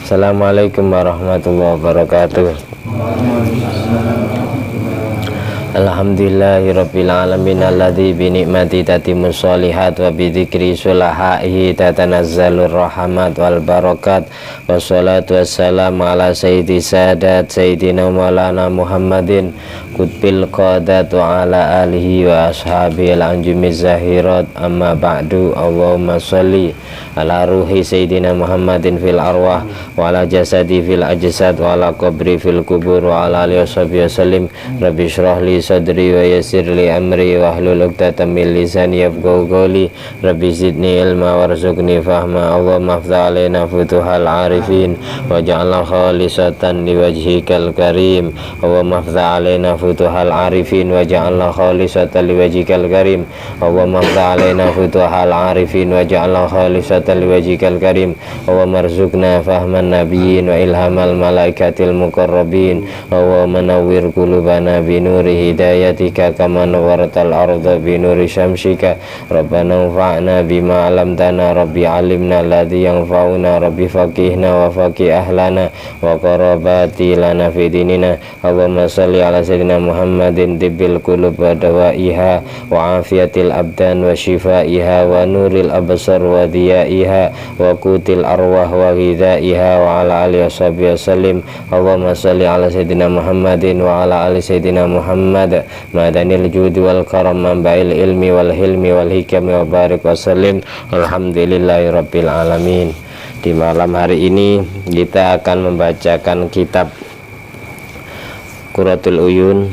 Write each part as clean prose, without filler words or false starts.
Assalamualaikum warahmatullahi wabarakatuh. Alhamdulillahirabbil alamin alladzi bi ni'mati tatimmus sholihat wa bi dzikri sulahaihi tatanazzalur rahmat wal barakat. Wassalatu wassalamu ala sayyidi sadat sayyidina maulana Muhammadin qutbil qadat wa ala alihi wa ashabihi al-anjumiz zahirat. Amma ba'du. Allahumma sholli ala ruhi sayyidina Muhammadin fil arwah wa ala jasadi fil ajsad wa ala qabri fil kubur wa ala alihi washabihi wasallim. Rabbi shrah li sadri wa yassir li amri wa hlul 'uqdatam min lisani yafqahu qawli. Rabbi zidni ilma warzuqni fahma. Allahumma iftah alaina futuhal arifin waj'alna khalisatan liwajhikal karim. Allahumma iftah alaina futuhal arifin waj'alna khalisatan liwajhikal karim. Allahumma iftah alaina futuhal arifin waj'alna khalisatan liwajhikal karim. Allahumma arzuqna fahman nabiyyin wa ilhamal malaikatil muqarrabin. Allahumma nawwir qulubana binuri hidayatika kama nawwartal arda binuri syamsika. Rabbana anfa'na bima 'allamtana rabbi 'allimna alladhi yanfa'una rabbi faqihna wa faqih ahlana wa qarabati lana fi dinina. Allahumma shalli ala sayyidina Muhammadin tibbil qulub wa dawaiha wa afiyatil abdan wa shifaiha wa nuril absar wa diyaiha wa qutil arwah wa ghidaiha wa ala alihi washabihi wasallim. Allahumma shalli ala sayyidina Muhammadin wa ala ali sayyidina Muhammad madanil judi wal karam mambail ilmi wal hilmi wal hikami wa barik wasallim. Alhamdulillahirabbil alamin. Di malam hari ini kita akan membacakan kitab Qurratul Uyun,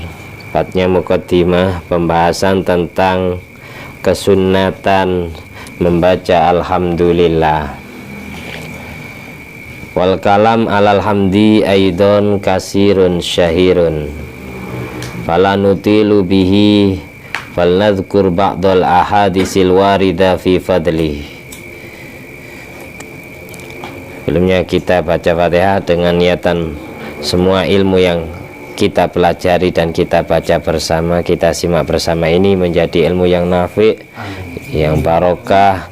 tepatnya muqaddimah, pembahasan tentang kesunnatan membaca alhamdulillah. Wal kalam alal hamdi aidon kasirun syahirun fala nutilu bihi falnadhkur ba'dal ahadisil warida fi fadli. Sebelumnya kita baca Fatihah dengan niatan semua ilmu yang kita pelajari dan kita baca bersama, kita simak bersama ini menjadi ilmu yang nafi', yang barokah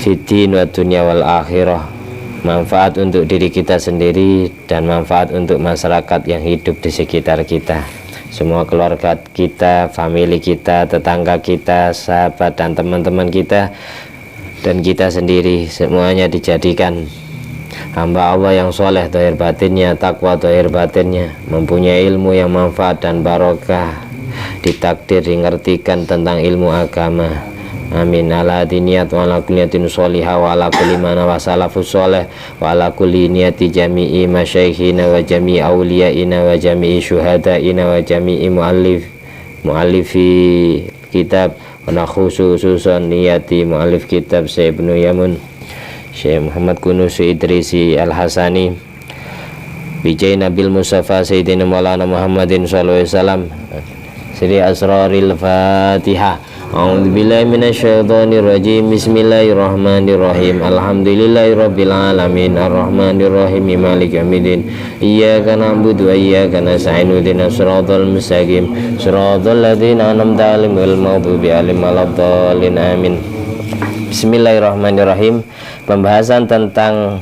fiddin wa dunya wal akhirah, manfaat untuk diri kita sendiri dan manfaat untuk masyarakat yang hidup di sekitar kita, semua keluarga kita, famili kita, tetangga kita, sahabat dan teman-teman kita, dan kita sendiri, semuanya dijadikan hamba Allah yang soleh zahir batinnya, takwa zahir batinnya, mempunyai ilmu yang manfaat dan barokah, ditakdir dingertikan tentang ilmu agama. Amin. Ala diniyat wa ala kulli niyatin sholihah wa ala kulli mana wa salafus sholih wa ala kulli niyati jami'i masyaikhina wa jami'i awliyaina wa jami'i syuhadaina wa jami'i muallifi kitab wa khususan niyati muallif kitab Syekh Ibnu Yamun Syekh Muhammad Kunusi Idrisi Al-Hasani bijai Nabil Mustafa Sayyidina Maulana Muhammadin sallallahu alaihi wasallam. Sri Asraril Fatihah. A'udzubillahi minasyaitonir rajim. Bismillahirrahmanirrahim. Alhamdulillahirabbil alamin arrahmanirrahim maliki yaumiddin. Iyyaka na'budu wa iyyaka nasta'in ihdinas siratal mustaqim siratal ladzina an'amta 'alaihim ghairil maghdubi 'alaihim waladdallin. Amin. Bismillahirrahmanirrahim. Pembahasan tentang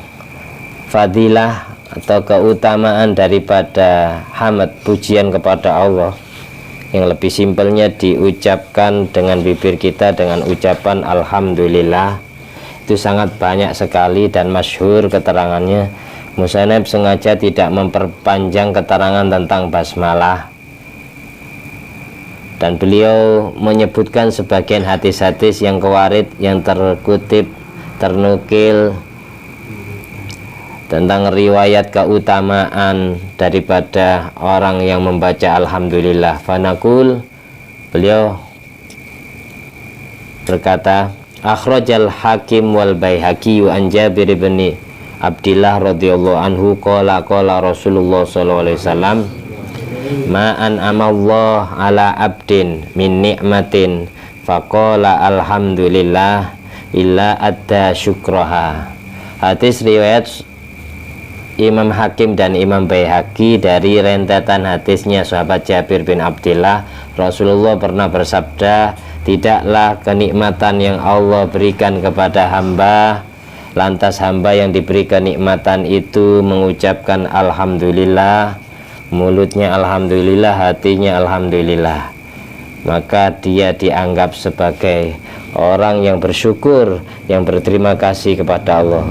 fadilah atau keutamaan daripada hamd, pujian kepada Allah, yang lebih simpelnya diucapkan dengan bibir kita dengan ucapan alhamdulillah. Itu sangat banyak sekali dan masyhur keterangannya. Musannaf sengaja tidak memperpanjang keterangan tentang basmalah, dan beliau menyebutkan sebagian hadis-hadis yang kewarid, yang terkutip, ternukil tentang riwayat keutamaan daripada orang yang membaca alhamdulillah. Fanaqul, beliau berkata, akhrajal hakim wal baihaqi an Jabir bin Abdillah radhiyallahu anhu qala Rasulullah sallallahu alaihi wasallam ma an amallah ala abdin min ni'matin faqala alhamdulillah illa adda syukraha. Hadis riwayat Imam Hakim dan Imam Baihaqi dari rentetan hadisnya sahabat Jabir bin Abdillah. Rasulullah pernah bersabda, tidaklah kenikmatan yang Allah berikan kepada hamba Lantas hamba yang diberi kenikmatan itu mengucapkan alhamdulillah, mulutnya alhamdulillah, hatinya alhamdulillah, maka dia dianggap sebagai orang yang bersyukur, yang berterima kasih kepada Allah.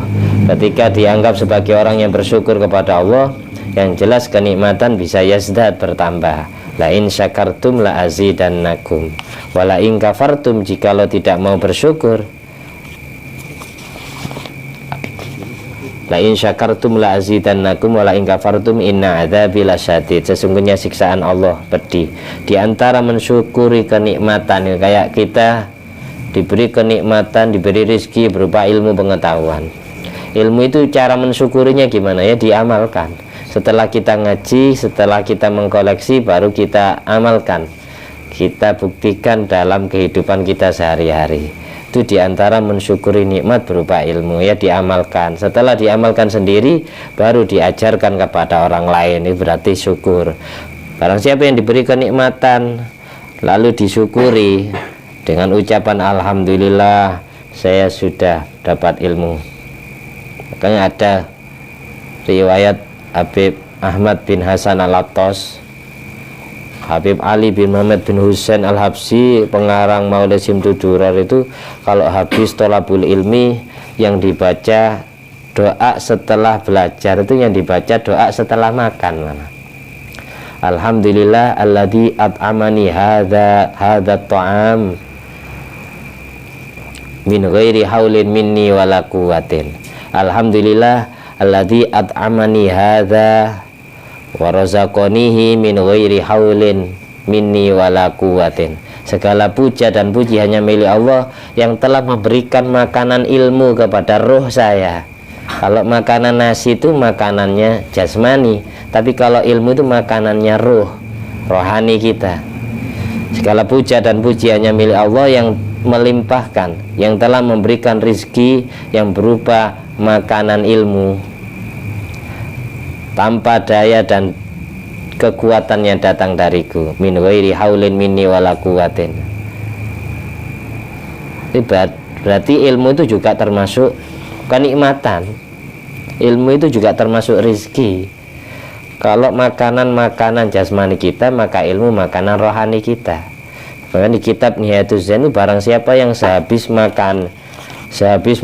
Ketika dianggap sebagai orang yang bersyukur kepada Allah, yang jelas kenikmatan bisa yazdad, bertambah. La in syakartum la azidannakum wa la in kafartum, jikalau tidak mau bersyukur, la in syakartum la azidannakum wa la in kafartum inna adzabi lasyadid. Sesungguhnya siksaan Allah pedih. Di antara mensyukuri kenikmatan, kayak kita diberi kenikmatan, diberi rezeki berupa ilmu pengetahuan. Ilmu itu cara mensyukurinya gimana ya? Diamalkan. Setelah kita ngaji, setelah kita mengkoleksi, baru kita amalkan, kita buktikan dalam kehidupan kita sehari-hari. Itu diantara mensyukuri nikmat berupa ilmu, ya, diamalkan. Setelah diamalkan sendiri, baru diajarkan kepada orang lain. Ini berarti syukur. Barang siapa yang diberi kenikmatan lalu disyukuri dengan ucapan alhamdulillah, saya sudah dapat ilmu. Makanya ada riwayat Habib Ahmad bin Hasan Al-Attas, Habib Ali bin Muhammad bin Husain Al-Habsyi, pengarang Maulid Simtudurar, itu kalau habis tolabul ilmi yang dibaca doa setelah belajar, itu yang dibaca doa setelah makan. Alhamdulillah alladzi at'amani hadza ta'am min ghairi haulin minni wala quwwatin. Alhamdulillah alladzi at'amani hadza wa razaqanihi min ghairi haulin minni wala quwwatin. Segala puja dan puji hanya milik Allah yang telah memberikan makanan ilmu kepada roh saya. Kalau makanan nasi itu makanannya jasmani, tapi kalau ilmu itu makanannya roh, rohani kita. Segala puja dan puji hanya milik Allah yang melimpahkan, yang telah memberikan rizki yang berupa makanan ilmu tanpa daya dan kekuatan yang datang dariku, min ghairi haulin minni wala quwwatin. Berarti ilmu itu juga termasuk kenikmatan, ilmu itu juga termasuk rizki. Kalau makanan jasmani kita, maka ilmu makanan rohani kita. Bahkan di kitab Nihayatuz Zain itu, barang siapa yang sehabis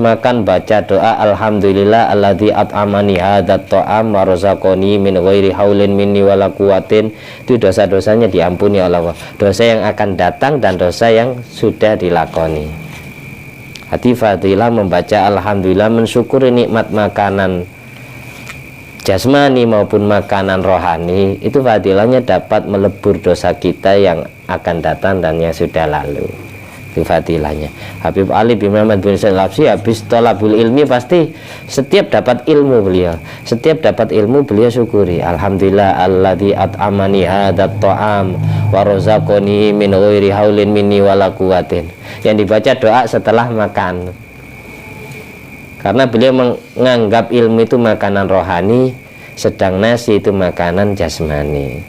makan baca doa alhamdulillah alladzi at'amani hadzat ta'am wa razaqani min ghairi haulin minni wala quwwatin, itu dosa-dosanya diampuni oleh Allah, dosa yang akan datang dan dosa yang sudah dilakoni. Hati fadilah membaca alhamdulillah, mensyukuri nikmat makanan jasmani maupun makanan rohani, itu fadilahnya dapat melebur dosa kita yang akan datang dan yang sudah lalu. Itu fadilahnya. Habib Ali bin Muhammad bin Husain Al-Habsyi habis tolabul ilmi pasti setiap dapat ilmu beliau, setiap dapat ilmu beliau syukuri. Alhamdulillah alladzi at'amani hadzat ta'am wa razaqani min ghairi haulin minni wala quwwatin. Yang dibaca doa setelah makan. Karena beliau menganggap ilmu itu makanan rohani, sedang nasi itu makanan jasmani.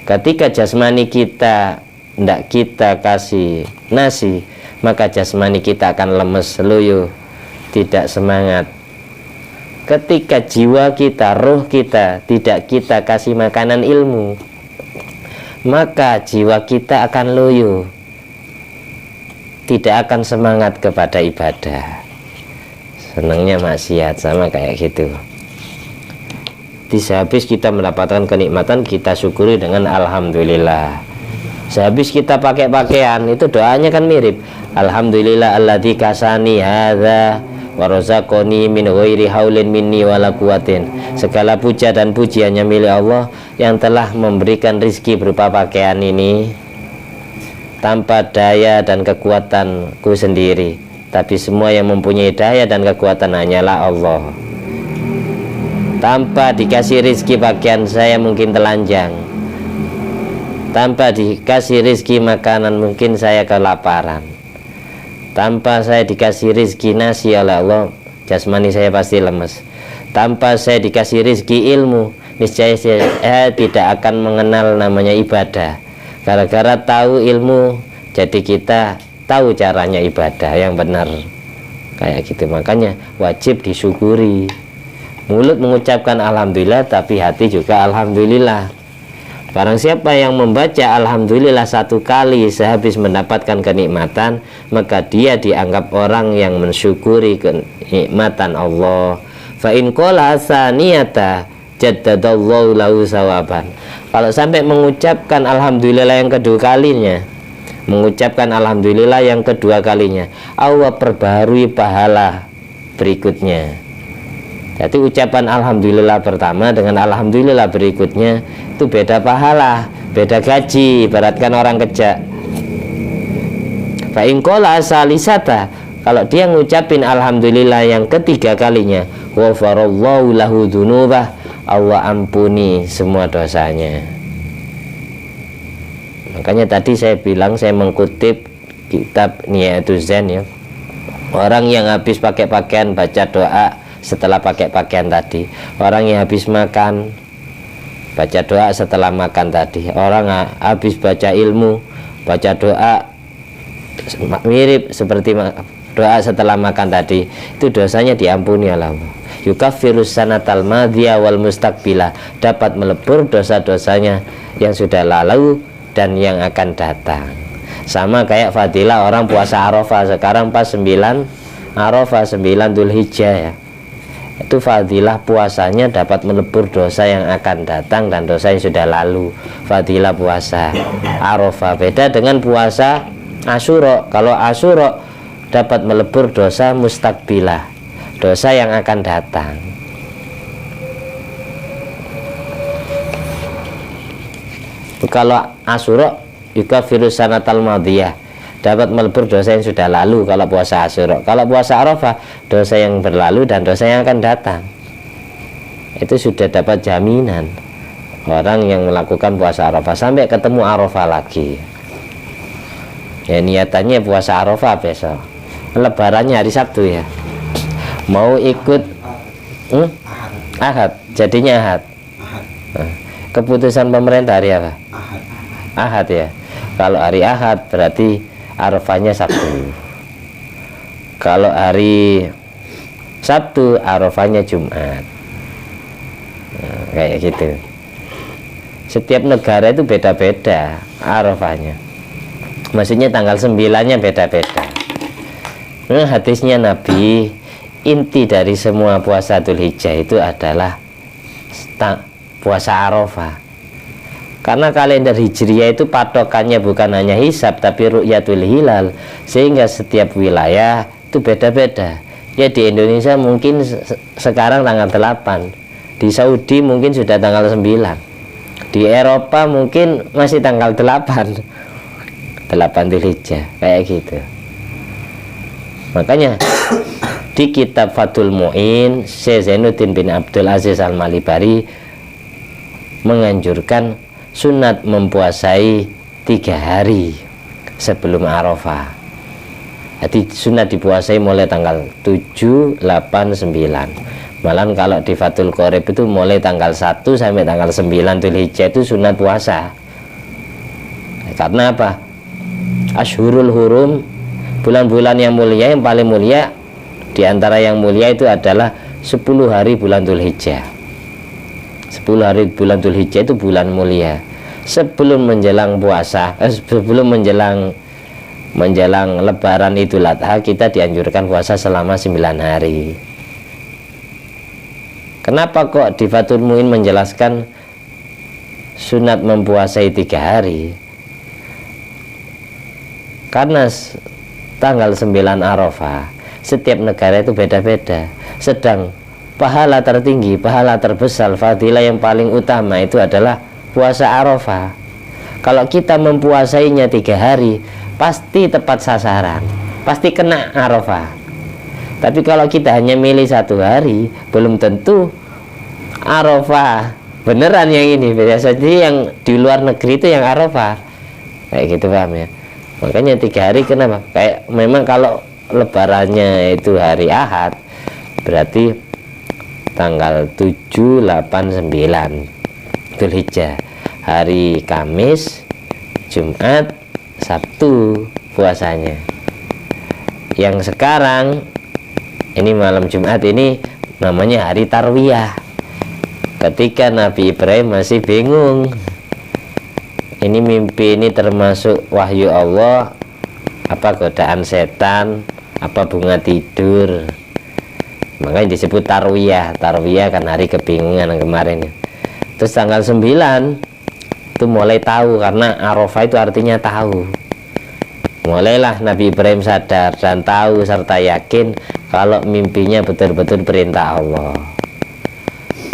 Ketika jasmani kita tidak kita kasih nasi, maka jasmani kita akan lemes, loyo, tidak semangat. Ketika jiwa kita, roh kita tidak kita kasih makanan ilmu, maka jiwa kita akan loyo, tidak akan semangat kepada ibadah, senangnya maksiat, sama kayak gitu. Sehabis kita mendapatkan kenikmatan, kita syukuri dengan alhamdulillah. Sehabis kita pakai pakaian, itu doanya kan mirip. Alhamdulillah alladzi kasani hadza wa razaqani min ghairi haulin minni wala quwwatin. Segala puja dan puji hanya milik Allah yang telah memberikan rizki berupa pakaian ini tanpa daya dan kekuatanku sendiri, tapi semua yang mempunyai daya dan kekuatan hanyalah Allah. Tanpa dikasih rizki pakaian saya mungkin telanjang, tanpa dikasih rizki makanan mungkin saya kelaparan, tanpa saya dikasih rizki nasi oleh Allah, jasmani saya pasti lemes. Tanpa saya dikasih rizki ilmu, niscaya saya tidak akan mengenal namanya ibadah. Gara-gara tahu ilmu, jadi kita tahu caranya ibadah yang benar. Kayak gitu, makanya wajib disyukuri. Mulut mengucapkan alhamdulillah, tapi hati juga alhamdulillah. Barang siapa yang membaca alhamdulillah satu kali sehabis mendapatkan kenikmatan, maka dia dianggap orang yang mensyukuri kenikmatan Allah. Fa in qala saniyata jaddadallahu lahu sawaban. Kalau sampai mengucapkan alhamdulillah yang kedua kalinya, mengucapkan alhamdulillah yang kedua kalinya, Allah perbaharui pahala berikutnya. Jadi ucapan alhamdulillah pertama dengan alhamdulillah berikutnya itu beda pahala, beda gaji, ibaratkan orang kerja. Fa in qala salisata, kalau dia ngucapin alhamdulillah yang ketiga kalinya, ghafarallahu lahu dzunubah, Allah ampuni semua dosanya. Makanya tadi saya bilang, saya mengkutip kitab Niyatul Zen ya. Orang yang habis pakai pakaian baca doa setelah pakai pakaian tadi. Orang yang habis makan baca doa setelah makan tadi. Orang habis baca ilmu baca doa mirip seperti doa setelah makan tadi. Itu dosanya diampuni oleh Allah. Yukaffirus sanatal madhiya wal mustaqbilah, dapat melebur dosa-dosanya yang sudah lalu dan yang akan datang. Sama kayak fadilah orang puasa Arafah. Sekarang pas 9 Arafah, 9 Dzulhijjah ya, itu fadilah puasanya dapat melebur dosa yang akan datang dan dosa yang sudah lalu. Fadilah puasa Arafah beda dengan puasa Asyura. Kalau Asyura dapat melebur dosa mustaqbilah, dosa yang akan datang. Kalau Asyura yukaffiru sanatal madhiyah, dapat melebur dosa yang sudah lalu kalau puasa Asyura. Kalau puasa Arafah, dosa yang berlalu dan dosa yang akan datang. Itu sudah dapat jaminan orang yang melakukan puasa Arafah sampai ketemu Arafah lagi. Ya niatannya puasa Arafah besok, lebarannya hari Sabtu ya. Mau ikut Ahad, jadinya Ahad. Nah, keputusan pemerintah hari apa? Ahad ya. Kalau hari Ahad berarti Arafahnya Sabtu. Kalau hari Sabtu Arafahnya Jumat. Nah, kayak gitu. Setiap negara itu beda-beda Arafahnya. Maksudnya tanggal 9-nya beda-beda. Nah, hadisnya Nabi, inti dari semua puasa Dzulhijjah itu adalah puasa Arafah. Karena kalender Hijriyah itu patokannya bukan hanya hisab tapi ru'yatul hilal, sehingga setiap wilayah itu beda-beda. Ya di Indonesia mungkin sekarang tanggal 8, di Saudi mungkin sudah tanggal 9, di Eropa mungkin masih tanggal 8 Dzulhijjah, kayak gitu. Makanya di kitab Fathul Mu'in, Syekh Zainuddin bin Abdul Aziz Al-Malibari menganjurkan sunat mempuasai 3 hari sebelum Arafah. Jadi sunat dipuasai mulai tanggal 7, 8, 9. Malah kalau di Fathul Qorib itu mulai tanggal 1 sampai tanggal 9 Dzulhijjah itu sunat puasa. Karena apa? Ashhurul Hurum, bulan-bulan yang mulia, yang paling mulia di antara yang mulia itu adalah 10 hari bulan Dzulhijjah. 10 hari bulan Dzulhijjah itu bulan mulia. Sebelum menjelang puasa, sebelum menjelang Lebaran Idul Adha, kita dianjurkan puasa selama 9 hari. Kenapa kok di Fathul Mu'in menjelaskan sunat mempuasai 3 hari? Karena tanggal 9 Arafah setiap negara itu beda-beda. Sedang pahala tertinggi, pahala terbesar, fadilah yang paling utama itu adalah puasa Arafah. Kalau kita mempuasainya 3 hari, pasti tepat sasaran, pasti kena Arafah. Tapi kalau kita hanya milih 1 hari, belum tentu Arafah beneran yang ini. Biasanya yang di luar negeri itu yang Arafah, kayak gitu, paham ya? Makanya 3 hari kenapa? Kayak memang kalau lebarannya itu hari Ahad, berarti tanggal 7, 8, 9 Dzulhijjah, hari Kamis, Jumat, Sabtu puasanya. Yang sekarang Ini malam Jumat ini namanya hari Tarwiyah. Ketika Nabi Ibrahim masih bingung, ini mimpi ini termasuk wahyu Allah, apa godaan setan, apa bunga tidur. Makanya disebut Tarwiyah. Tarwiyah kan hari kebingungan kemarin. Terus tanggal 9 itu mulai tahu, karena Arafah itu artinya tahu. Mulailah Nabi Ibrahim sadar dan tahu serta yakin kalau mimpinya betul-betul perintah Allah.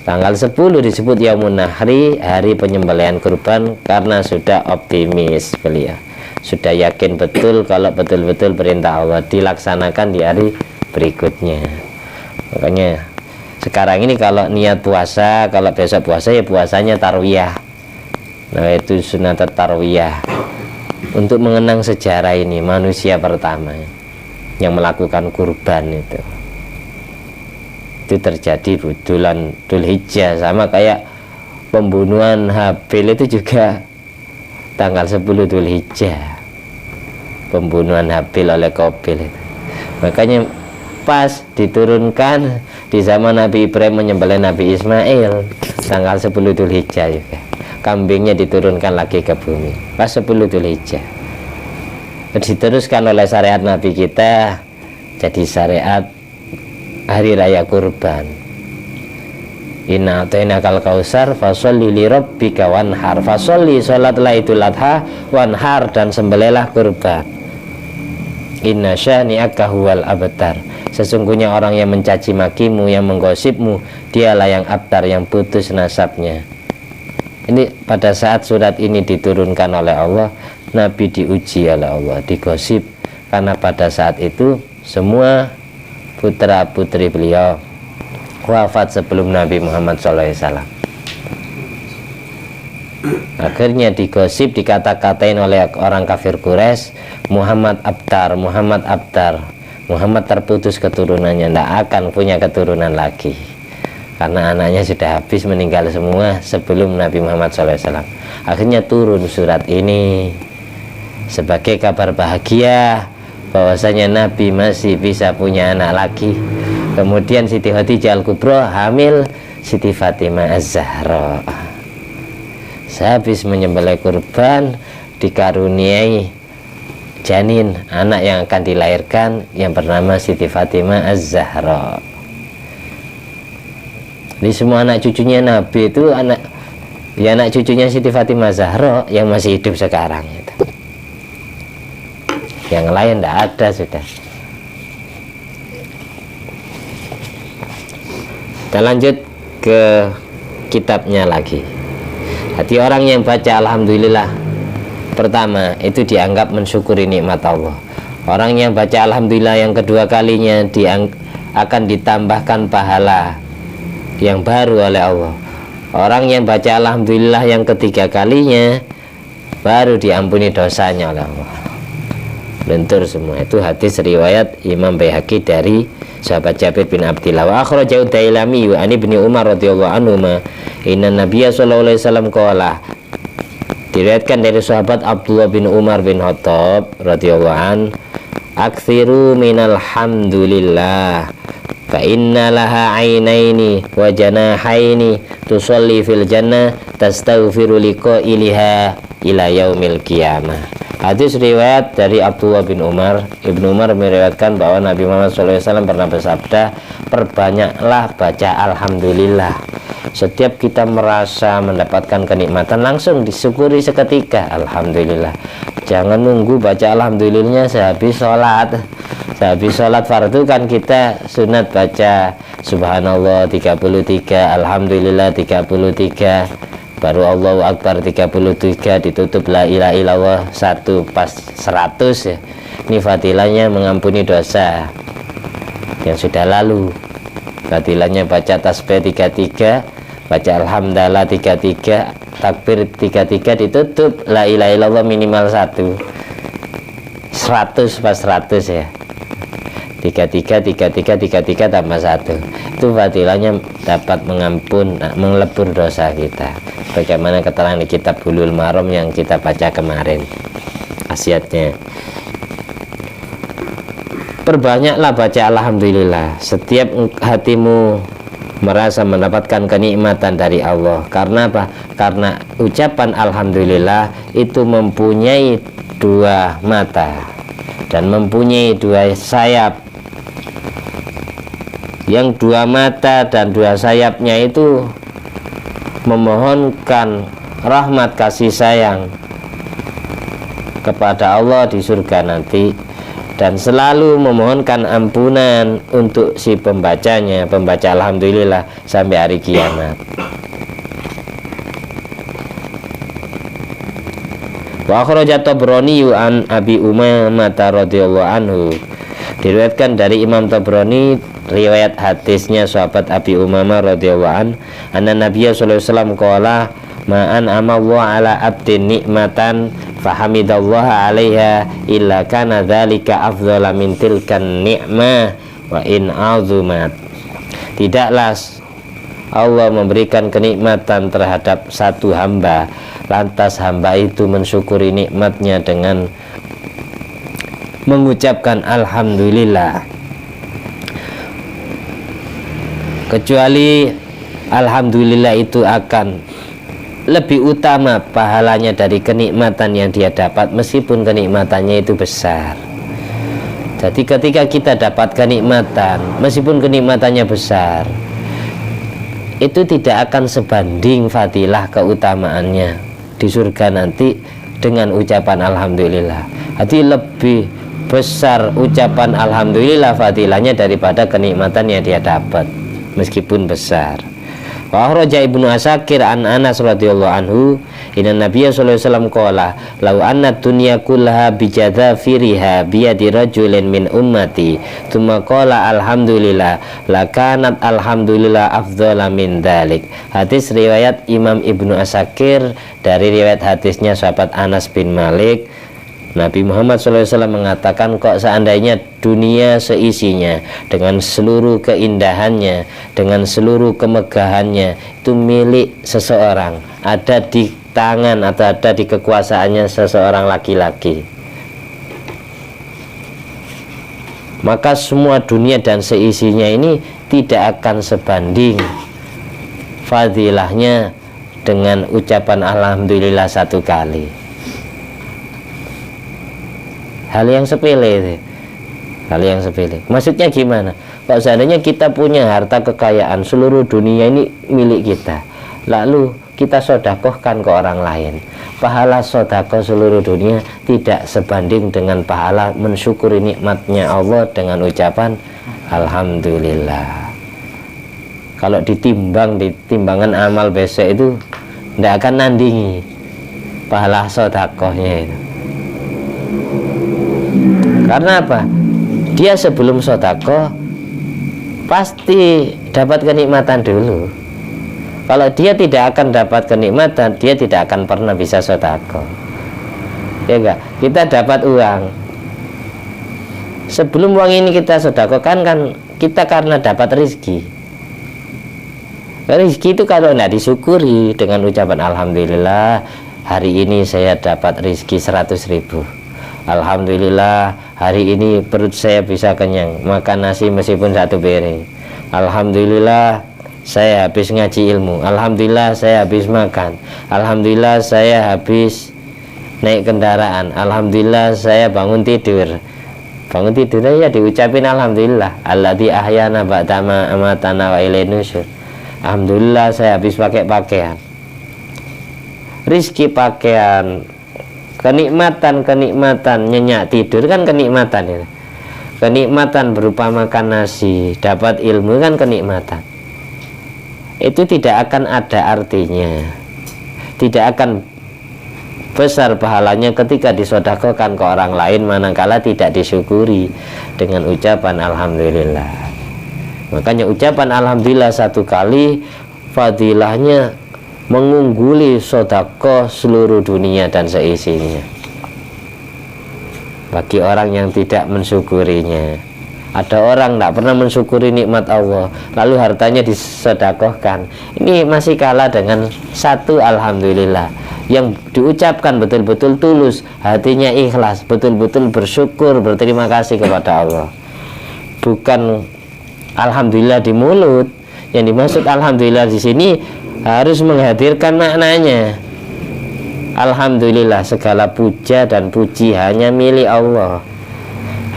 Tanggal 10 disebut Yaumun Nahri, hari penyembelihan kurban, karena sudah optimis beliau. Sudah yakin betul kalau betul-betul perintah Allah dilaksanakan di hari berikutnya. Makanya sekarang ini kalau niat puasa, kalau besok puasa ya puasanya Tarwiyah. Nah itu sunat Tarwiyah, untuk mengenang sejarah ini manusia pertama yang melakukan kurban itu terjadi bulan Dzulhijjah, sama kayak pembunuhan Habil itu juga tanggal 10 Dzulhijjah, pembunuhan Habil oleh Qabil itu. Makanya pas diturunkan di zaman Nabi Ibrahim menyembelih Nabi Ismail tanggal 10 Dzulhijjah juga, kambingnya diturunkan lagi ke bumi pas 10 Dzulhijjah. Diteruskan oleh syariat Nabi kita jadi syariat hari raya kurban. Inna atainakal kausar fasholli li rabbika wanhar. Fasholli, salatlah Idul Adha, wanhar, dan sembelihlah kurban. Inna syani'aka huwal abtar. Sesungguhnya orang yang mencaci makimu, yang menggosipmu, dialah yang abtar, yang putus nasabnya. Ini pada saat surat ini diturunkan oleh Allah, Nabi diuji oleh Allah, digosip, karena pada saat itu semua putra putri beliau wafat sebelum Nabi Muhammad SAW. Akhirnya digosip, dikata-katain oleh orang kafir Quraisy, Muhammad abtar, Muhammad abtar, Muhammad terputus keturunannya, tidak akan punya keturunan lagi, karena anaknya sudah habis meninggal semua sebelum Nabi Muhammad SAW. Akhirnya turun surat ini sebagai kabar bahagia bahwasanya Nabi masih bisa punya anak lagi. Kemudian Siti Khadijah Al-Kubra hamil Siti Fatimah Az-Zahra. Sehabis menyembelih kurban dikaruniai janin, anak yang akan dilahirkan yang bernama Siti Fatimah Az-Zahra. Di semua anak cucunya Nabi itu anak cucunya Siti Fatimah Az-Zahra yang masih hidup sekarang itu. Yang lain tidak ada sudah. Kita lanjut ke kitabnya lagi. Hati orang yang baca alhamdulillah pertama itu dianggap mensyukuri nikmat Allah. Orang yang baca alhamdulillah yang kedua kalinya akan ditambahkan pahala yang baru oleh Allah. Orang yang baca alhamdulillah yang ketiga kalinya baru diampuni dosanya oleh Allah. Lentur semua. Itu hadis riwayat Imam Baihaqi dari sahabat Jabir bin Abdillah. Wa akhrajahu Dailami wa ani bin Umar radhiyallahu anhu ma inna nabiyya sallallahu alaihi wasallam qala. Diriwayatkan dari sahabat Abdullah bin Umar bin Khattab radhiyallahu an, aktsiru minal hamdulillah fa inna laha ainaini wa janahaini tusalli fil jannah tastaghfiru liqailiha ila yaumil qiyamah. Hadis riwayat dari Abdullah bin Umar. Ibnu Umar meriwayatkan bahwa Nabi Muhammad SAW pernah bersabda, perbanyaklah baca alhamdulillah. Setiap kita merasa mendapatkan kenikmatan, langsung disyukuri seketika, alhamdulillah. Jangan nunggu baca alhamdulillahnya sehabis sholat. Sehabis sholat fardu kan kita sunat baca subhanallah 33, alhamdulillah 33, baru Allahu Akbar 33, ditutup la ilaha illallah 1 pas 100 ya. Ini fadilahnya mengampuni dosa yang sudah lalu. Fadilahnya baca tasbih 33, baca alhamdulillah 33, takbir 33, ditutup la ilaha illallah minimal 100 pas 100 ya. 33 tambah 1, itu fadilahnya dapat mengelebur dosa kita. Bagaimana keterangan di kitab Bulughul Maram yang kita baca kemarin khasiatnya. Perbanyaklah baca alhamdulillah setiap hatimu merasa mendapatkan kenikmatan dari Allah. Karena apa? Karena ucapan alhamdulillah itu mempunyai dua mata dan mempunyai dua sayap. Yang dua mata dan dua sayapnya itu memohonkan rahmat kasih sayang kepada Allah di surga nanti, dan selalu memohonkan ampunan untuk si pembacanya, pembaca alhamdulillah sampai hari kiamat. Wa akhrajat Tabrani an Abi Umamah radhiyallahu anhu, diriwayatkan dari Imam Tabrani riwayat hadisnya sahabat Abi Umamah radhiyallahu an, anna Nabiya sallallahu alaihi wasallam qala ma'an amallahu ala abdin nikmatan fahamidallaha 'alaiha illa kana dzalika afdhala min tilkan ni'mah wa in 'azumat. Tidaklah Allah memberikan kenikmatan terhadap satu hamba, lantas hamba itu mensyukuri nikmatnya dengan mengucapkan alhamdulillah, kecuali alhamdulillah itu akan lebih utama pahalanya dari kenikmatan yang dia dapat, meskipun kenikmatannya itu besar. Jadi ketika kita dapat kenikmatan, meskipun kenikmatannya besar, itu tidak akan sebanding fadilah keutamaannya di surga nanti dengan ucapan alhamdulillah. Jadi lebih besar ucapan alhamdulillah fadilahnya daripada kenikmatan yang dia dapat meskipun besar. Wa akhraja Ibnu Asakir an Anas radhiyallahu anhu, inna Nabiyya sallallahu alaihi wasallam qala law anna dunya kullaha bijadzafiriha biyadi rajulin min ummati tsumma qala alhamdulillah lakanat alhamdulillah afdhala min dzalik. Hadis riwayat Imam Ibnu Asakir dari riwayat hadisnya sahabat Anas bin Malik. Nabi Muhammad SAW mengatakan, kok seandainya dunia seisinya dengan seluruh keindahannya, dengan seluruh kemegahannya itu milik seseorang, ada di tangan atau ada di kekuasaannya seseorang laki-laki, maka semua dunia dan seisinya ini tidak akan sebanding fadilahnya dengan ucapan alhamdulillah satu kali. Hal yang sepele itu. Hal yang sepele. Maksudnya gimana? Kalau seandainya kita punya harta kekayaan, seluruh dunia ini milik kita, lalu kita sodakohkan ke orang lain, pahala sodakoh seluruh dunia tidak sebanding dengan pahala mensyukuri nikmatnya Allah dengan ucapan alhamdulillah. Kalau ditimbang di timbangan amal besok itu tidak akan nandingi pahala sodakohnya itu. Karena apa? Dia sebelum sedekah pasti dapat kenikmatan dulu. Kalau dia tidak akan dapat kenikmatan, dia tidak akan pernah bisa sedekah. Ya enggak? Kita dapat uang. Sebelum uang ini kita sedekahkan, kan kita karena dapat rezeki. Rezeki itu kalau tidak disyukuri dengan ucapan alhamdulillah, hari ini saya dapat rezeki 100.000. Alhamdulillah hari ini perut saya bisa kenyang, makan nasi meskipun satu piring. Alhamdulillah saya habis ngaji ilmu. Alhamdulillah saya habis makan. Alhamdulillah saya habis naik kendaraan. Alhamdulillah saya bangun tidur. Bangun tidur ya diucapin alhamdulillah. Alladzi ahyana ba'dama amatana wa ilaihi nusyur. Alhamdulillah saya habis pakai pakaian. Rizki pakaian, kenikmatan nyenyak tidur kan kenikmatan ya. Kenikmatan berupa makan nasi, dapat ilmu kan kenikmatan. Itu tidak akan ada artinya, tidak akan besar pahalanya ketika disedekahkan ke orang lain manakala tidak disyukuri dengan ucapan alhamdulillah. Makanya ucapan alhamdulillah satu kali fadilahnya mengungguli sedekah seluruh dunia dan seisinya bagi orang yang tidak mensyukurinya. Ada orang tidak pernah mensyukuri nikmat Allah, lalu hartanya disedekahkan. Ini masih kalah dengan satu alhamdulillah yang diucapkan betul-betul tulus, hatinya ikhlas, betul-betul bersyukur, berterima kasih kepada Allah. bukan alhamdulillah di mulut. Yang dimaksud alhamdulillah di sini harus menghadirkan maknanya. Alhamdulillah, segala puja dan puji hanya milik Allah.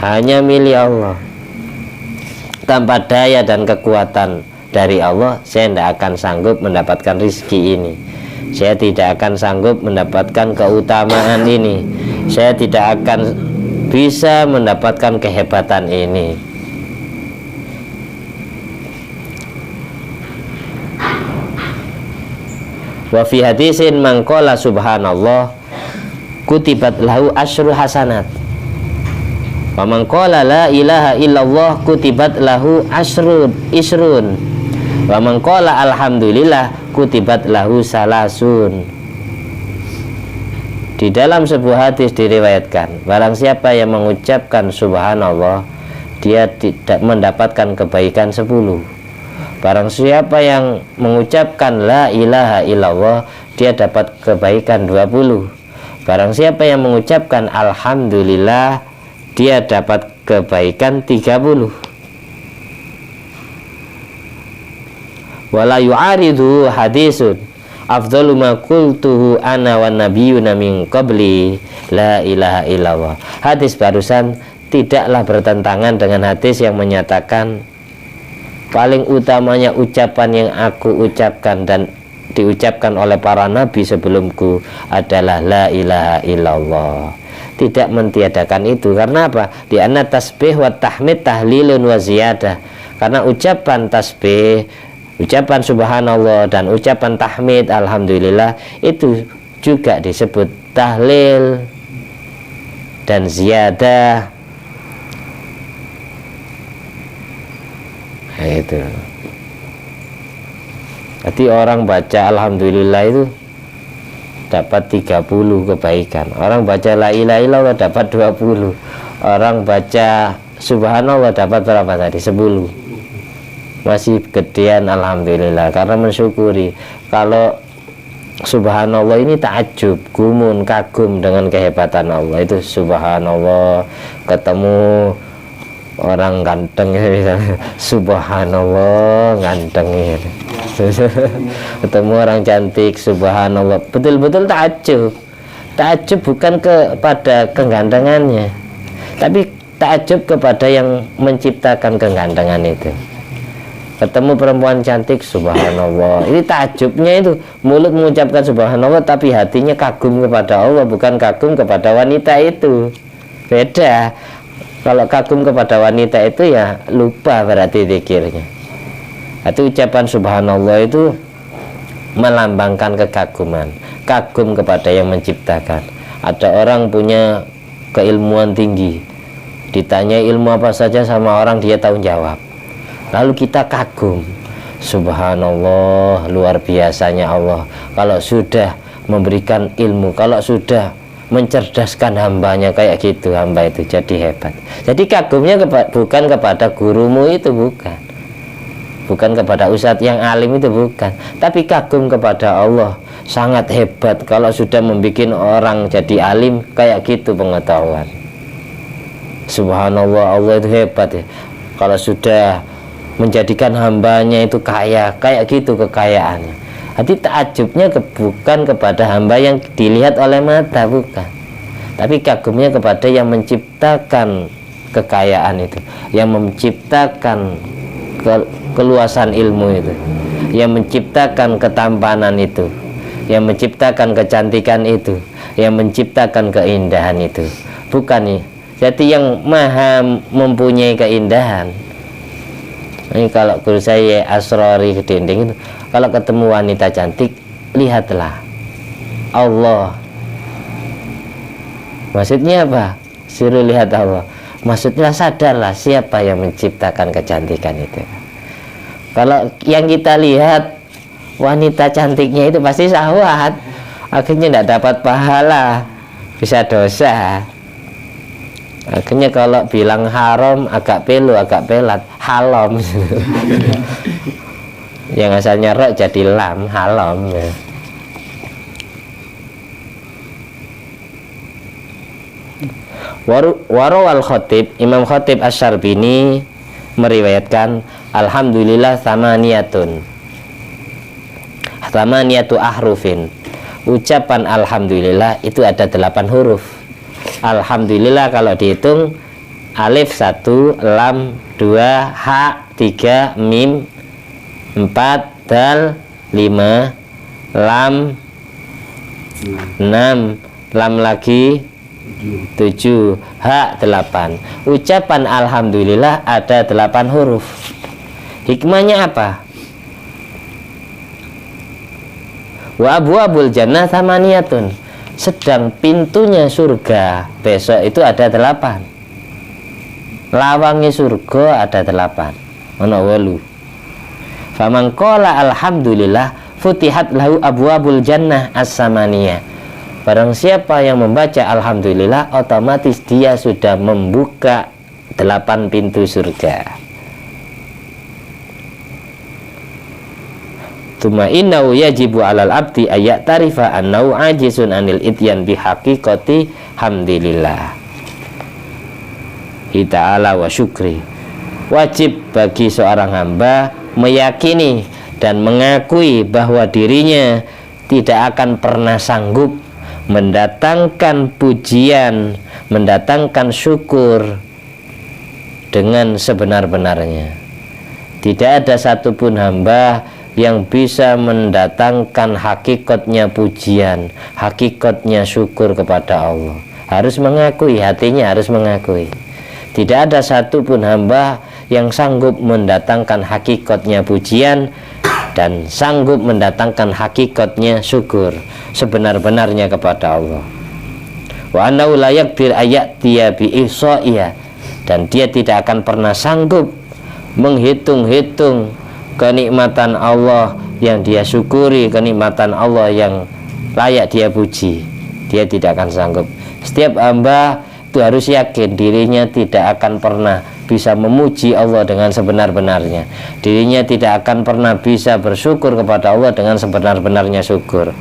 Hanya milik Allah. Tanpa daya dan kekuatan dari Allah, saya tidak akan sanggup mendapatkan rizki ini. Saya tidak akan sanggup mendapatkan keutamaan ini. Saya tidak akan bisa mendapatkan kehebatan ini. Wa fi hadisin man qala subhanallah kutibat lahu asyru hasanat. Wa man qala la ilaha illallah kutibat lahu isrun. Wa man qala alhamdulillah kutibat lahu salasun. Di dalam sebuah hadis diriwayatkan, barang siapa yang mengucapkan subhanallah, dia tidak mendapatkan kebaikan 10. Barang siapa yang mengucapkan la ilaha illallah, dia dapat kebaikan 20. Barang siapa yang mengucapkan alhamdulillah, dia dapat kebaikan 30. Wala yu'aridu hadisun afdalu ma qultuhu ana wan nabiyyuna min qabli la ilaha illallah. Hadis barusan tidaklah bertentangan dengan hadis yang menyatakan paling utamanya ucapan yang aku ucapkan dan diucapkan oleh para nabi sebelumku adalah la ilaha illallah. Tidak mentiadakan itu. Karena apa? Di anna tasbih wa tahmid tahlilun wa ziyadah. Karena ucapan tasbih, ucapan subhanallah dan ucapan tahmid alhamdulillah itu juga disebut tahlil dan ziyadah. Nah, itu. Jadi orang baca alhamdulillah itu dapat 30 kebaikan. Orang baca la ilaha illallah dapat 20. Orang baca subhanallah dapat berapa tadi? 10. Masih gedean alhamdulillah karena mensyukuri. Kalau subhanallah ini takjub, gumun, kagum dengan kehebatan Allah. Itu subhanallah, ketemu orang ganteng misalnya, subhanallah ganteng gitu. Ketemu orang cantik, subhanallah, betul-betul takjub bukan kepada kegantengannya, tapi takjub kepada yang menciptakan kegantengan itu. Ketemu perempuan cantik, subhanallah, ini takjubnya itu, mulut mengucapkan subhanallah tapi hatinya kagum kepada Allah, bukan kagum kepada wanita itu. Beda. Kalau kagum kepada wanita itu ya lupa berarti zikirnya. Itu ucapan subhanallah itu melambangkan kekaguman, kagum kepada yang menciptakan. Ada orang punya keilmuan tinggi, ditanya ilmu apa saja sama orang dia tahu jawab. Lalu kita kagum, subhanallah, luar biasanya Allah. Kalau sudah memberikan ilmu, kalau sudah mencerdaskan hambanya kayak gitu, hamba itu jadi hebat. Jadi kagumnya bukan kepada gurumu itu, bukan kepada ustadz yang alim itu, bukan, tapi kagum kepada Allah. Sangat hebat kalau sudah membuat orang jadi alim kayak gitu pengetahuan. Subhanallah, Allah itu hebat ya. Kalau sudah menjadikan hambanya itu kaya, kayak gitu kekayaannya. Jadi takjubnya bukan kepada hamba yang dilihat oleh mata, bukan, tapi kagumnya kepada yang menciptakan kekayaan itu, yang menciptakan keluasan ilmu itu, yang menciptakan ketampanan itu, yang menciptakan kecantikan itu, yang menciptakan keindahan itu, bukan nih. Jadi yang maha mempunyai keindahan. Ini kalau guru saya Asrori Kedinding itu, kalau ketemu wanita cantik, lihatlah Allah. Maksudnya apa? Suruh lihat Allah. Maksudnya sadarlah siapa yang menciptakan kecantikan itu. Kalau yang kita lihat wanita cantiknya itu pasti syahwat, akhirnya tidak dapat pahala, bisa dosa. Akhirnya kalau bilang haram agak pelu, agak pelat, halam. Yang asalnya ra jadi lam, halam ya. Warawal Khatib, Imam Khatib Asy-Syarbini meriwayatkan alhamdulillah samaniyatu ahrufin. Ucapan alhamdulillah itu ada 8 huruf. Alhamdulillah kalau dihitung alif 1, lam 2, ha 3, mim 4, dal 5, lam 6, lam lagi 7, ha 8. Ucapan alhamdulillah ada 8 huruf. Hikmahnya apa? Wa abwabul jannah samaniyatun. Sedang pintunya surga besok itu ada 8. Lawangnya surga ada 8. Ono 8. Faman qala alhamdulillah futihat lahu abwabul jannah as-samaniyah. Barang siapa yang membaca alhamdulillah, otomatis dia sudah membuka 8 pintu surga. Tsumma innahu yajibu 'alal abdi ayat tarifa annahu ajizun anil ityan bihaqiqati hamdilillah ta'ala wa syukri. Wajib bagi seorang hamba meyakini dan mengakui bahwa dirinya tidak akan pernah sanggup mendatangkan pujian, mendatangkan syukur dengan sebenar-benarnya. Tidak ada satupun hamba yang bisa mendatangkan hakikatnya pujian, hakikatnya syukur kepada Allah. Harus mengakui, hatinya harus mengakui. Tidak ada satupun hamba yang sanggup mendatangkan hakikatnya pujian dan sanggup mendatangkan hakikatnya syukur sebenar-benarnya kepada Allah. Wa annahu la yaqdir ayatiya bi ihsaiya, dan dia tidak akan pernah sanggup menghitung-hitung kenikmatan Allah yang dia syukuri, kenikmatan Allah yang layak dia puji. Dia tidak akan sanggup. Setiap hamba itu harus yakin dirinya tidak akan pernah bisa memuji Allah dengan sebenar-benarnya. Dirinya tidak akan pernah bisa bersyukur kepada Allah dengan sebenar-benarnya syukur.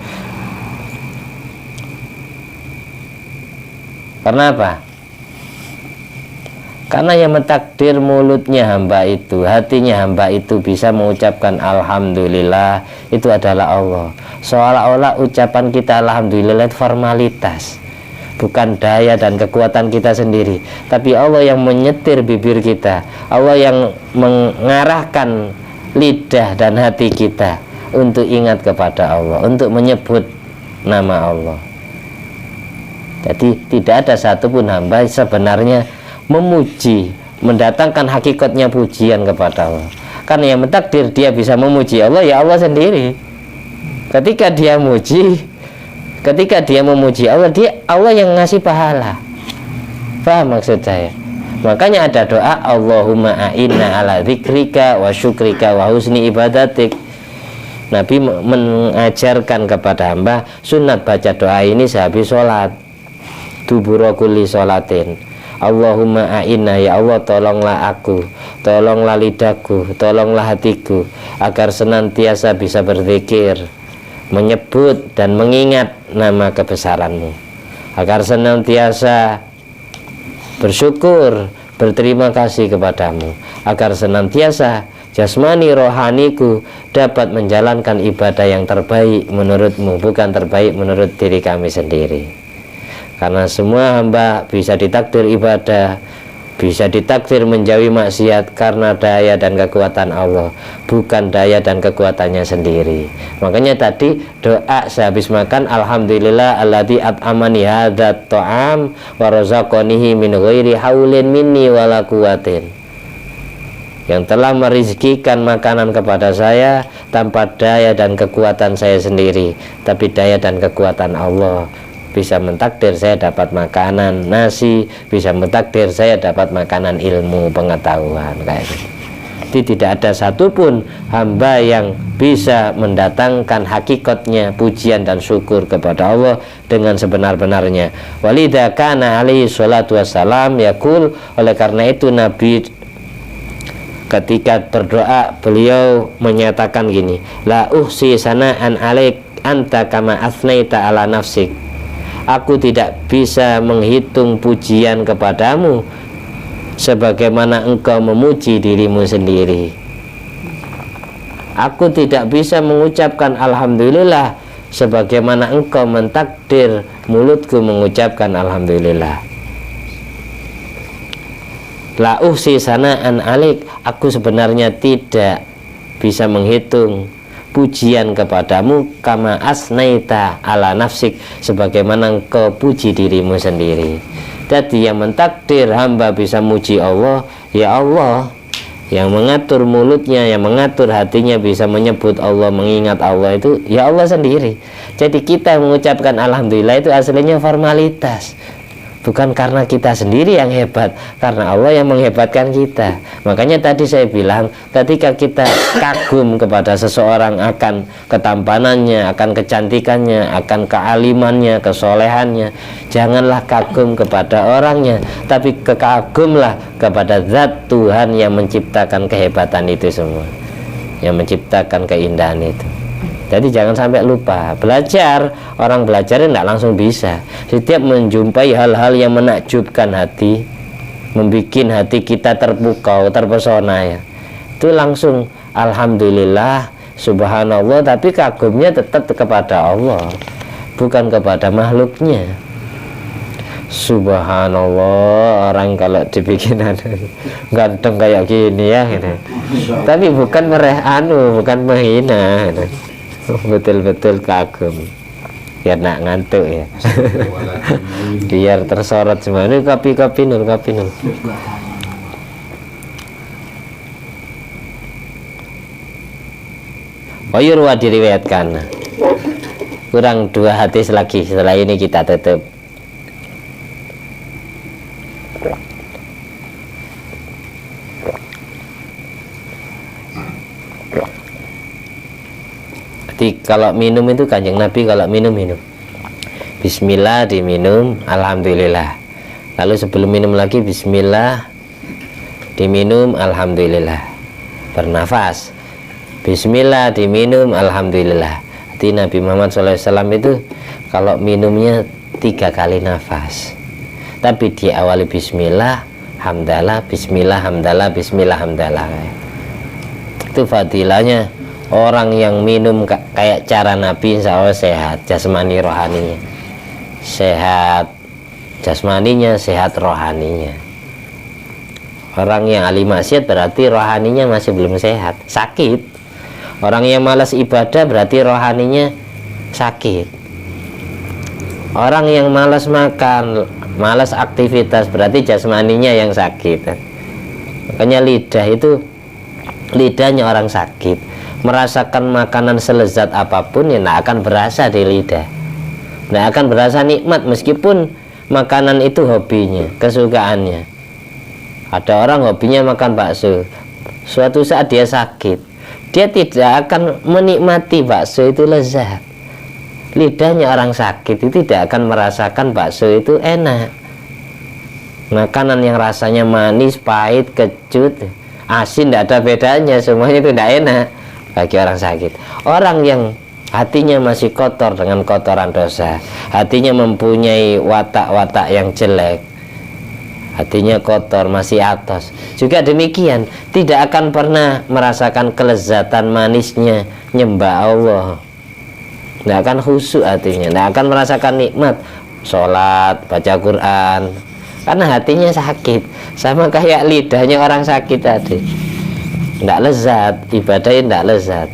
Karena apa? Karena yang mentakdir mulutnya hamba itu, hatinya hamba itu bisa mengucapkan alhamdulillah, itu adalah Allah. Seolah-olah ucapan kita alhamdulillah itu formalitas, bukan daya dan kekuatan kita sendiri, tapi Allah yang menyetir bibir kita, Allah yang mengarahkan lidah dan hati kita untuk ingat kepada Allah, untuk menyebut nama Allah. Jadi tidak ada satupun hamba sebenarnya memuji, mendatangkan hakikatnya pujian kepada Allah. Karena yang mentakdir dia bisa memuji Allah, ya Allah sendiri. Ketika dia memuji Allah, dia Allah yang ngasih pahala. Paham maksud saya? Makanya ada doa Allahumma a'inna ala dzikrika wa syukrika wa husni ibadatik. Nabi mengajarkan kepada hamba sunat baca doa ini sehabis sholat, dubura kulli sholatin. Allahumma a'inna, ya Allah tolonglah aku, tolonglah lidahku, tolonglah hatiku agar senantiasa bisa berzikir, menyebut dan mengingat nama kebesaranmu, agar senantiasa bersyukur, berterima kasih kepadamu, agar senantiasa jasmani rohaniku dapat menjalankan ibadah yang terbaik menurutmu, bukan terbaik menurut diri kami sendiri. Karena semua hamba bisa ditakdir ibadah, bisa ditakdir menjauhi maksiat karena daya dan kekuatan Allah, bukan daya dan kekuatannya sendiri. Makanya tadi doa sehabis makan, alhamdulillah alladzi at'amani hadzat ta'am wa razaqanihi min ghairi haulin minni wala quwwatin. Yang telah merizkikan makanan kepada saya tanpa daya dan kekuatan saya sendiri, tapi daya dan kekuatan Allah. Bisa mentakdir saya dapat makanan nasi, bisa mentakdir saya dapat makanan ilmu pengetahuan, kayak gitu. Jadi tidak ada satupun hamba yang bisa mendatangkan hakikatnya pujian dan syukur kepada Allah dengan sebenar-benarnya. Walidha kana alaihi salatu wassalam yaqul, oleh karena itu Nabi ketika berdoa beliau menyatakan gini, la uhsi sana'an alaik anta kama asnaita ala nafsik. Aku tidak bisa menghitung pujian kepadamu sebagaimana engkau memuji dirimu sendiri. Aku tidak bisa mengucapkan alhamdulillah sebagaimana engkau mentakdir mulutku mengucapkan alhamdulillah. La uhsi sana'an alik, aku sebenarnya tidak bisa menghitung pujian kepadamu kama asnaita ala nafsik, sebagaimana engkau puji dirimu sendiri. Jadi yang mentakdir hamba bisa muji Allah, ya Allah. Yang mengatur mulutnya, yang mengatur hatinya bisa menyebut Allah, mengingat Allah itu ya Allah sendiri. Jadi kita mengucapkan alhamdulillah itu aslinya formalitas, bukan karena kita sendiri yang hebat, karena Allah yang menghebatkan kita. Makanya tadi saya bilang, ketika kita kagum kepada seseorang akan ketampanannya, akan kecantikannya, akan kealimannya, kesolehannya, janganlah kagum kepada orangnya, tapi kagumlah kepada zat Tuhan yang menciptakan kehebatan itu semua, yang menciptakan keindahan itu. Jadi jangan sampai lupa belajar. Orang belajar tidak langsung bisa. Setiap menjumpai hal-hal yang menakjubkan hati, membuat hati kita terpukau, terpesona, ya, itu langsung alhamdulillah, subhanallah, tapi kagumnya tetap kepada Allah, bukan kepada makhluknya. Subhanallah, orang kalau dibikin ganteng kayak gini ya gitu. Tapi bukan bukan menghina gitu. Betul-betul kagum, biar nak ngantuk ya. Biar tersorot semua. Ini kopi nul. Wayurwa diriwayatkan. Kurang 2 hadis lagi, setelah ini kita tutup. Jadi kalau minum itu Kanjeng Nabi kalau minum bismillah diminum, alhamdulillah. Lalu sebelum minum lagi bismillah diminum, alhamdulillah. Bernafas bismillah diminum, alhamdulillah. Jadi Nabi Muhammad SAW itu kalau minumnya 3 kali nafas, tapi diawali bismillah hamdalah, bismillah hamdalah, bismillah hamdalah. Itu fadilahnya. Orang yang minum kayak cara Nabi, insya Allah sehat jasmani rohaninya, sehat jasmaninya, sehat rohaninya. Orang yang ahli maksiat berarti rohaninya masih belum sehat, sakit. Orang yang malas ibadah berarti rohaninya sakit. Orang yang malas makan, malas aktivitas berarti jasmaninya yang sakit. Makanya lidah itu, lidahnya orang sakit merasakan makanan selezat apapun ya tidak akan berasa di lidah, tidak akan berasa nikmat meskipun makanan itu hobinya, kesukaannya. Ada orang hobinya makan bakso, suatu saat dia sakit, dia tidak akan menikmati bakso itu lezat. Lidahnya orang sakit itu tidak akan merasakan bakso itu enak. Makanan yang rasanya manis, pahit, kecut, asin tidak ada bedanya, semuanya itu tidak enak bagi orang sakit. Orang yang hatinya masih kotor dengan kotoran dosa, hatinya mempunyai watak-watak yang jelek, hatinya kotor, masih atos, juga demikian tidak akan pernah merasakan kelezatan manisnya nyembah Allah, tidak akan khusyuk hatinya, tidak akan merasakan nikmat sholat, baca Quran, karena hatinya sakit. Sama kayak lidahnya orang sakit tadi, tidak lezat, ibadahnya tidak lezat.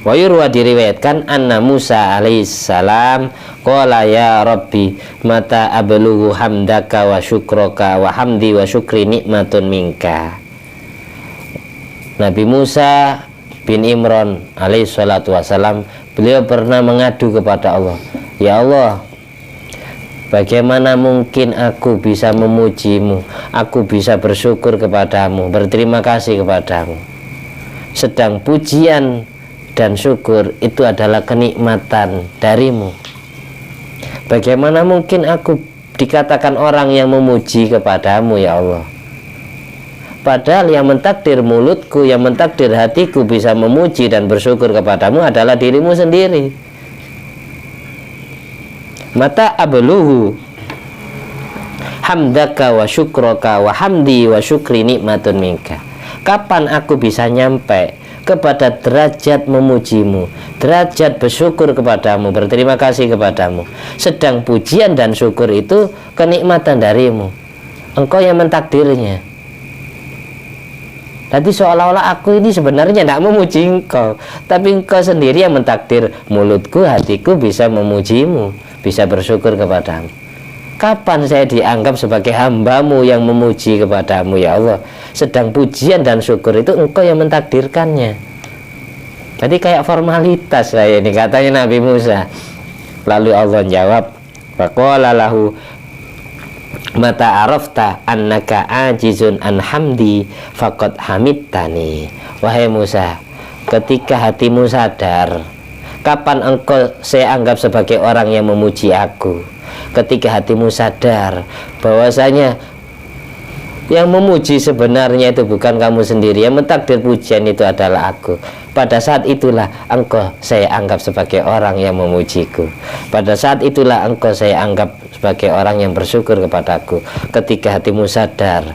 Wa yurwa diriwayatkan anna Musa alaihissalam qala ya Rabbi mata ablughu hamdaka wa syukraka wa hamdi wa syukri nikmatun minka. Nabi Musa bin Imran alaihissalatu wassalam, beliau pernah mengadu kepada Allah, ya Allah, bagaimana mungkin aku bisa memujimu, aku bisa bersyukur kepadamu, berterima kasih kepadamu, sedang pujian dan syukur itu adalah kenikmatan darimu. Bagaimana mungkin aku dikatakan orang yang memuji kepadamu ya Allah, padahal yang mentakdir mulutku, yang mentakdir hatiku bisa memuji dan bersyukur kepadamu adalah dirimu sendiri. Mata abluhu, hamdaka wa syukraka wa hamdi wa syukri nikmatun minka. Kapan aku bisa nyampe kepada derajat memujimu, derajat bersyukur kepadamu, berterima kasih kepadamu, sedang pujian dan syukur itu kenikmatan darimu, engkau yang mentakdirnya. Jadi seolah-olah aku ini sebenarnya tidak memuji engkau, tapi engkau sendiri yang mentakdir mulutku, hatiku bisa memujimu, bisa bersyukur kepadamu. Kapan saya dianggap sebagai hambamu yang memuji kepadamu ya Allah? Sedang pujian dan syukur itu engkau yang mentakdirkannya. Jadi kayak formalitas saya ini, katanya Nabi Musa. Lalu Allah jawab, faqala lahu mata arafta annaka ajizun an hamdi faqad hamidtani. Wahai Musa, ketika hatimu sadar kapan engkau saya anggap sebagai orang yang memuji aku, ketika hatimu sadar bahwasanya yang memuji sebenarnya itu bukan kamu sendiri, yang mentakdir pujian itu adalah aku, pada saat itulah engkau saya anggap sebagai orang yang memujiku. Pada saat itulah engkau saya anggap sebagai orang yang bersyukur kepadaku. Ketika hatimu sadar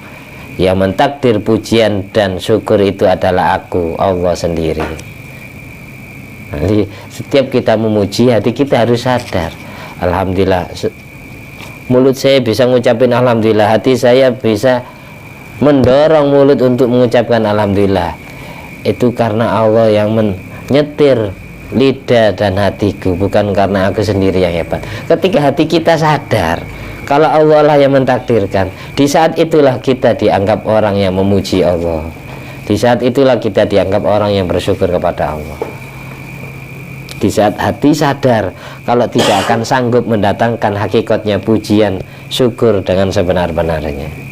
yang mentakdir pujian dan syukur itu adalah aku, Allah sendiri. Jadi setiap kita memuji, hati kita harus sadar, alhamdulillah, mulut saya bisa mengucapkan alhamdulillah, hati saya bisa mendorong mulut untuk mengucapkan alhamdulillah. Itu karena Allah yang menyetir lidah dan hatiku, bukan karena aku sendiri yang hebat. Ketika hati kita sadar kalau Allah lah yang mentakdirkan, di saat itulah kita dianggap orang yang memuji Allah. Di saat itulah kita dianggap orang yang bersyukur kepada Allah. Di saat hati sadar kalau tidak akan sanggup mendatangkan hakikatnya pujian syukur dengan sebenar-benarnya.